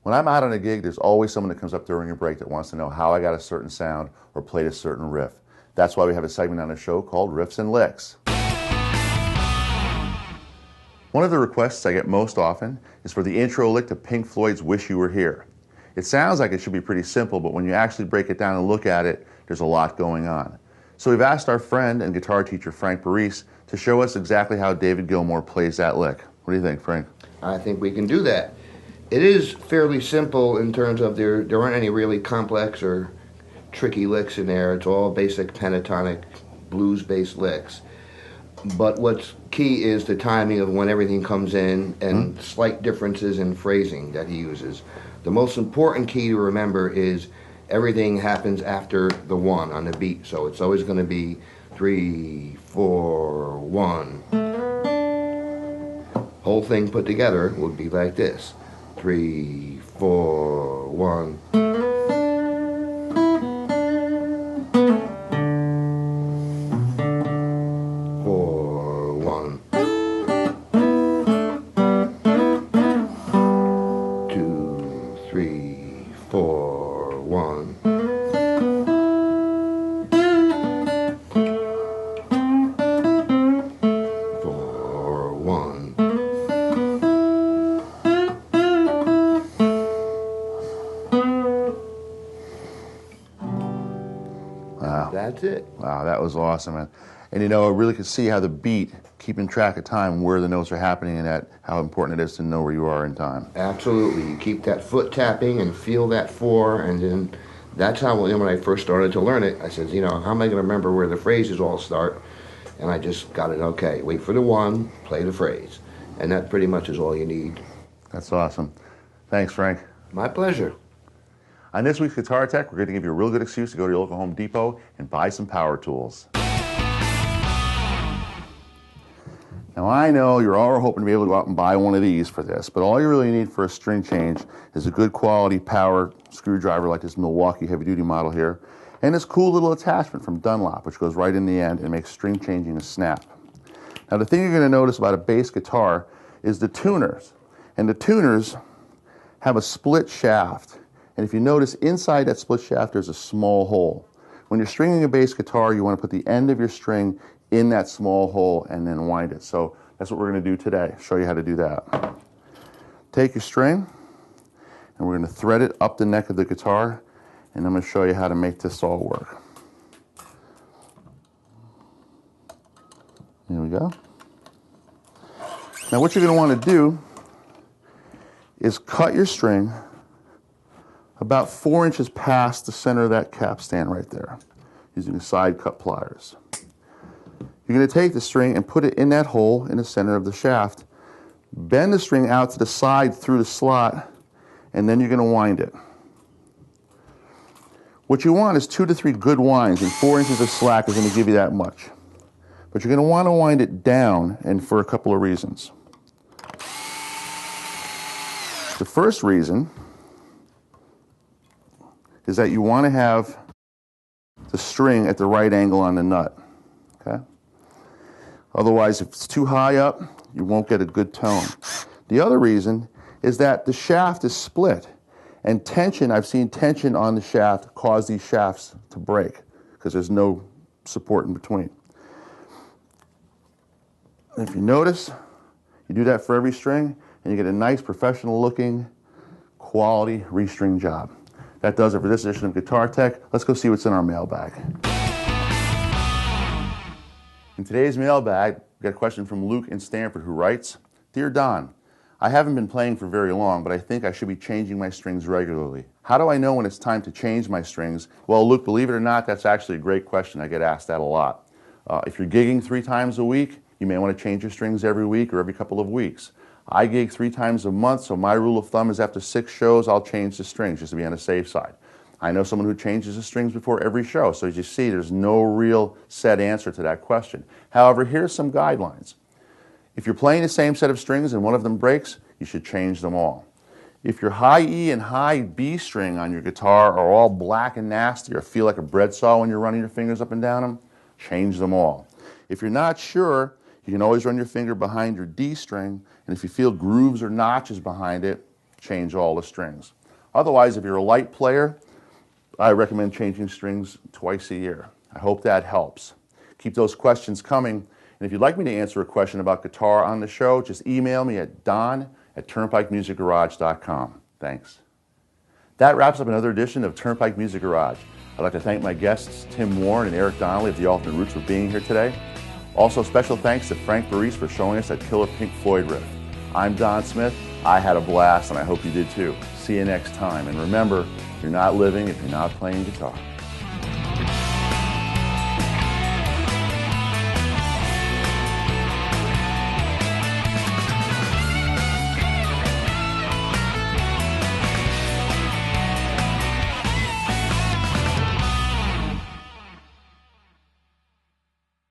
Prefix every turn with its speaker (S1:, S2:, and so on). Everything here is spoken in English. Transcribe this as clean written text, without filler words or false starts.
S1: When I'm out on a gig, there's always someone that comes up during a break that wants to know how I got a certain sound or played a certain riff. That's why we have a segment on the show called Riffs and Licks. One of the requests I get most often is for the intro lick to Pink Floyd's Wish You Were Here. It sounds like it should be pretty simple, but when you actually break it down and look at it, there's a lot going on. So we've asked our friend and guitar teacher Frank Barrese to show us exactly how David Gilmour plays that lick. What do you think, Frank?
S2: I think we can do that. It is fairly simple in terms of there aren't any really complex or tricky licks in there. It's all basic pentatonic blues-based licks. But what's key is the timing of when everything comes in and slight differences in phrasing that he uses. The most important key to remember is everything happens after the one on the beat. So it's always going to be 3, 4, 1. Whole thing put together would be like this. 3, 4, 1. 4, 1. 2, 3, 4, 1. 4, 1.
S1: Wow.
S2: That's it.
S1: Wow, that was awesome, man. And you know, I really could see how the beat, keeping track of time, where the notes are happening, and that how important it is to know where you are in time.
S2: Absolutely. You keep that foot tapping and feel that 4, and then that's how, when I first started to learn it, I said, you know, how am I going to remember where the phrases all start? And I just got it, okay, wait for the 1, play the phrase. And that pretty much is all you need.
S1: That's awesome. Thanks, Frank.
S2: My pleasure.
S1: On this week's Guitar Tech, we're going to give you a real good excuse to go to your local Home Depot and buy some power tools. Now I know you're all hoping to be able to go out and buy one of these for this, but all you really need for a string change is a good quality power screwdriver like this Milwaukee heavy-duty model here, and this cool little attachment from Dunlop, which goes right in the end and makes string changing a snap. Now the thing you're going to notice about a bass guitar is the tuners, and the tuners have a split shaft. And if you notice, inside that split shaft, there's a small hole. When you're stringing a bass guitar, you want to put the end of your string in that small hole and then wind it. So that's what we're going to do today, show you how to do that. Take your string, and we're going to thread it up the neck of the guitar, and I'm going to show you how to make this all work. Here we go. Now what you're going to want to do is cut your string about 4 inches past the center of that capstan right there, using the side cut pliers. You're going to take the string and put it in that hole in the center of the shaft, bend the string out to the side through the slot, and then you're going to wind it. What you want is 2 to 3 good winds, and 4 inches of slack is going to give you that much. But you're going to want to wind it down, and for a couple of reasons. The first reason is that you want to have the string at the right angle on the nut, okay? Otherwise, if it's too high up, you won't get a good tone. The other reason is that the shaft is split, and tension, I've seen tension on the shaft cause these shafts to break because there's no support in between. And if you notice, you do that for every string, and you get a nice professional looking quality restring job. That does it for this edition of Guitar Tech. Let's go see what's in our mailbag. In today's mailbag, we got a question from Luke in Stanford who writes, Dear Don, I haven't been playing for very long, but I think I should be changing my strings regularly. How do I know when it's time to change my strings? Well, Luke, believe it or not, that's actually a great question. I get asked that a lot. If you're gigging 3 times a week, you may want to change your strings every week or every couple of weeks. I gig 3 times a month, so my rule of thumb is after 6 shows, I'll change the strings just to be on the safe side. I know someone who changes the strings before every show, so as you see, there's no real set answer to that question. However, here's some guidelines. If you're playing the same set of strings and one of them breaks, you should change them all. If your high E and high B string on your guitar are all black and nasty or feel like a bread saw when you're running your fingers up and down them, change them all. If you're not sure, you can always run your finger behind your D string, and if you feel grooves or notches behind it, change all the strings. Otherwise, if you're a light player, I recommend changing strings twice a year. I hope that helps. Keep those questions coming. And if you'd like me to answer a question about guitar on the show, just email me at don@turnpikemusicgarage.com. Thanks. That wraps up another edition of Turnpike Music Garage. I'd like to thank my guests, Tim Warren and Eric Donnelly of the Alternate Roots, for being here today. Also, special thanks to Frank Barrese for showing us that killer Pink Floyd riff. I'm Don Smith. I had a blast, and I hope you did too. See you next time. And remember, you're not living if you're not playing guitar.